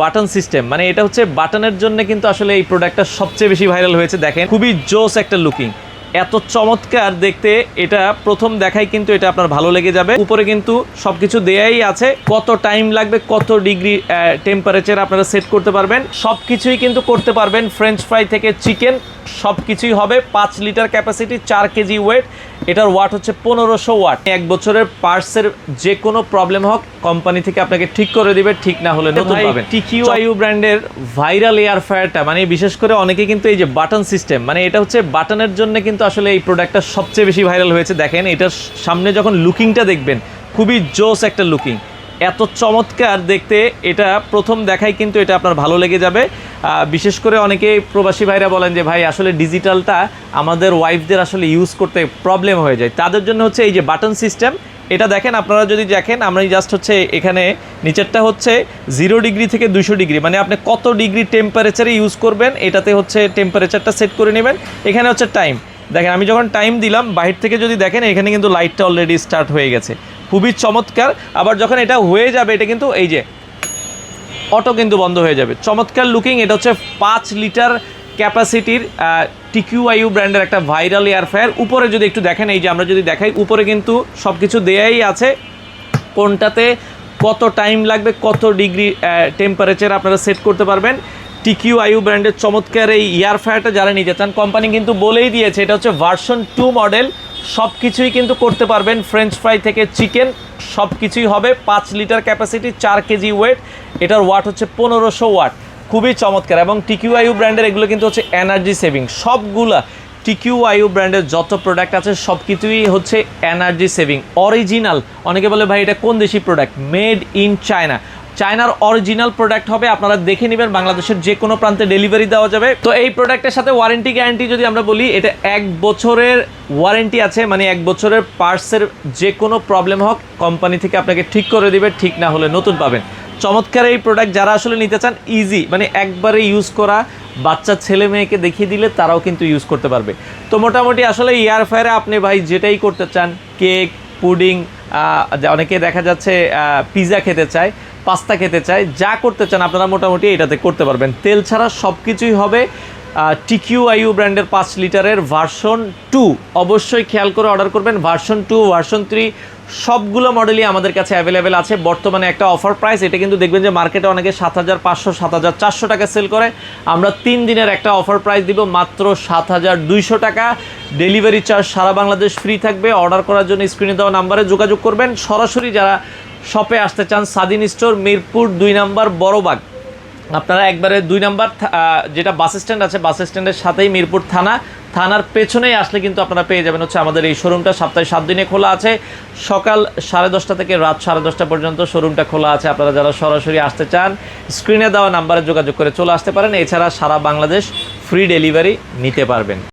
Button system, মানে এটা হচ্ছে বাটনের জন্য কিন্তু আসলে এই প্রোডাক্টটা সবচেয়ে বেশি ভাইরাল হয়েছে। দেখেন খুবই জোস একটা লুকিং, এত চমৎকার দেখতে, এটা প্রথম দেখাই কিন্তু এটা আপনার ভালো লেগে যাবে। উপরে কিন্তু সবকিছু দেয়াই আছে, কত টাইম লাগবে, কত ডিগ্রি টেম্পারেচার আপনারা সেট করতে পারবেন, সবকিছুই কিন্তু করতে পারবেন। ফ্রেঞ্চ ফ্রাই থেকে চিকেন সবকিছুই হবে। 5 লিটার ক্যাপাসিটি, 4 কেজি ওয়েট, এটার ওয়াট হচ্ছে 1500 ওয়াট। 1 বছরের পার্টসের যে কোনো প্রবলেম হোক কোম্পানি থেকে আপনাকে ঠিক করে দিবে, ঠিক না হলে নতুন পাবেন। TQIU ব্র্যান্ডের ভাইরাল এয়ার ফ্রায়ারটা, মানে বিশেষ করে অনেকে কিন্তু এই যে বাটন সিস্টেম, মানে এটা হচ্ছে বাটনের জন্য কিন্তু আসলে এই প্রোডাক্টটা সবচেয়ে বেশি ভাইরাল হয়েছে। দেখেন এটার সামনে যখন লুকিংটা দেখবেন, খুবই জোস একটা লুকিং, এত চমৎকার দেখতে, এটা প্রথম দেখাই কিন্তু এটা আপনার ভালো লেগে যাবে। বিশেষ করে অনেকে প্রবাসী ভাইরা বলেন যে ভাই আসলে ডিজিটালটা আমাদের ওয়াইফদের আসলে ইউজ করতে প্রবলেম হয়ে যায়, তাদের জন্য হচ্ছে এই যে বাটন সিস্টেম। এটা দেখেন, আপনারা যদি দেখেন, আমরা জাস্ট হচ্ছে এখানে নিচেরটা হচ্ছে 0 ডিগ্রি থেকে 200 ডিগ্রি, মানে আপনি কত ডিগ্রি টেম্পারেচারে ইউজ করবেন এটাতে হচ্ছে টেম্পারেচারটা সেট করে নেবেন। এখানে হচ্ছে টাইম, দেখেন আমি যখন টাইম দিলাম বাহির থেকে যদি দেখেন এখানে কিন্তু লাইটটা অলরেডি স্টার্ট হয়ে গেছে, খুবই চমৎকার। আবার যখন এটা হয়ে যাবে এটা কিন্তু এই যে অটো কিন্তু বন্ধ হয়ে যাবে, চমৎকার লুকিং। এটা হচ্ছে 5 লিটার ক্যাপাসিটির TQIU ব্র্যান্ডের একটা ভাইরাল এয়ার ফ্রায়ার। উপরে যদি একটু দেখেন, এই যে আমরা যদি দেখাই, উপরে কিন্তু সব কিছু দেয়াই আছে, কোনটাতে কত টাইম লাগবে, কত ডিগ্রি টেম্পারেচার আপনারা সেট করতে পারবেন। TQIU ব্র্যান্ডের চমৎকার এই এয়ার ফ্রায়ারটা যারা নিতে চান, কোম্পানি কিন্তু বলেই দিয়েছে এটা হচ্ছে ভার্সন 2 মডেল, সব কিছুই কিন্তু করতে পারবেন। ফ্রেঞ্চ ফ্রাই থেকে চিকেন সব কিছুই হবে। 5 লিটার ক্যাপাসিটি, 4 কেজি ওয়েট, এটার ওয়াট হচ্ছে 1500 ওয়াট, খুবই চমৎকার। এবং TQIU ব্র্যান্ডের এগুলো কিন্তু হচ্ছে এনার্জি সেভিং, সবগুলা TQIU ব্র্যান্ডের যত প্রোডাক্ট আছে সব কিছুই হচ্ছে এনার্জি সেভিং, অরিজিনাল। অনেকে বলে ভাই এটা কোন দেশি প্রোডাক্ট, মেড ইন চায়না, চায়নার অরিজিনাল প্রোডাক্ট হবে। আপনারা দেখে নেবেন, বাংলাদেশের যে কোনো প্রান্তে ডেলিভারি দেওয়া যাবে। তো এই প্রোডাক্টের সাথে ওয়ারেন্টি গ্যারান্টি যদি আমরা বলি, এটা 1 বছরের ওয়ারেন্টি আছে, মানে 1 বছরের পার্টসের যে কোনো প্রবলেম হোক কোম্পানি থেকে আপনাকে ঠিক করে দিবে, ঠিক না হলে নতুন পাবেন। চমৎকার এই প্রোডাক্ট, যারা আসলে নিতে চান ইজি, মানে একবারে ইউজ করা, বাচ্চা ছেলে মেয়েকে দেখিয়ে দিলে তারাও কিন্তু ইউজ করতে পারবে। তো মোটামুটি আসলে এয়ার ফ্রায়ারে আপনি ভাই যেটাই করতে চান, কেক, পুডিং, অনেকে দেখা যাচ্ছে পিৎজা খেতে চায়, পাস্তা খেতে চায়, যা করতে চান আপনারা মোটামুটি এটাতে করতে পারবেন। তেল ছাড়া সব কিছুই হবে। TQIU ব্র্যান্ডের 5 লিটারের ভার্সন 2 অবশ্যই খেয়াল করে অর্ডার করবেন। ভার্সন 2, ভার্সন 3 সবগুলো মডেলই আমাদের কাছে অ্যাভেলেবেল আছে। বর্তমানে একটা অফার প্রাইস, এটা কিন্তু দেখবেন যে মার্কেটে অনেকে 7500, 7400 টাকা সেল করে, আমরা 3 দিনের একটা অফার প্রাইস দিব মাত্র 7200 টাকা। ডেলিভারি চার্জ সারা বাংলাদেশ ফ্রি থাকবে। অর্ডার করার জন্য স্ক্রিনে দেওয়া নাম্বারে যোগাযোগ করবেন। সরাসরি যারা শপে আসতে চান, স্বাধীন স্টোর, মিরপুর 2 নম্বর বড়বাগ, আপনারা একবারে 2 নম্বর যেটা বাস স্ট্যান্ড আছে, বাস স্ট্যান্ডের সাথেই মিরপুর থানার পেছনেই আসলে কিন্তু আপনারা পেয়ে যাবেন হচ্ছে আমাদের এই শোরুমটা। সপ্তাহে 7 দিনে খোলা আছে, সকাল 10:30 থেকে রাত 10:30 পর্যন্ত শোরুমটা খোলা আছে। আপনারা যারা সরাসরি আসতে চান স্ক্রিনে দেওয়া নাম্বারে যোগাযোগ করে চলে আসতে পারেন। এছাড়া সারা বাংলাদেশ ফ্রি ডেলিভারি নিতে পারবেন।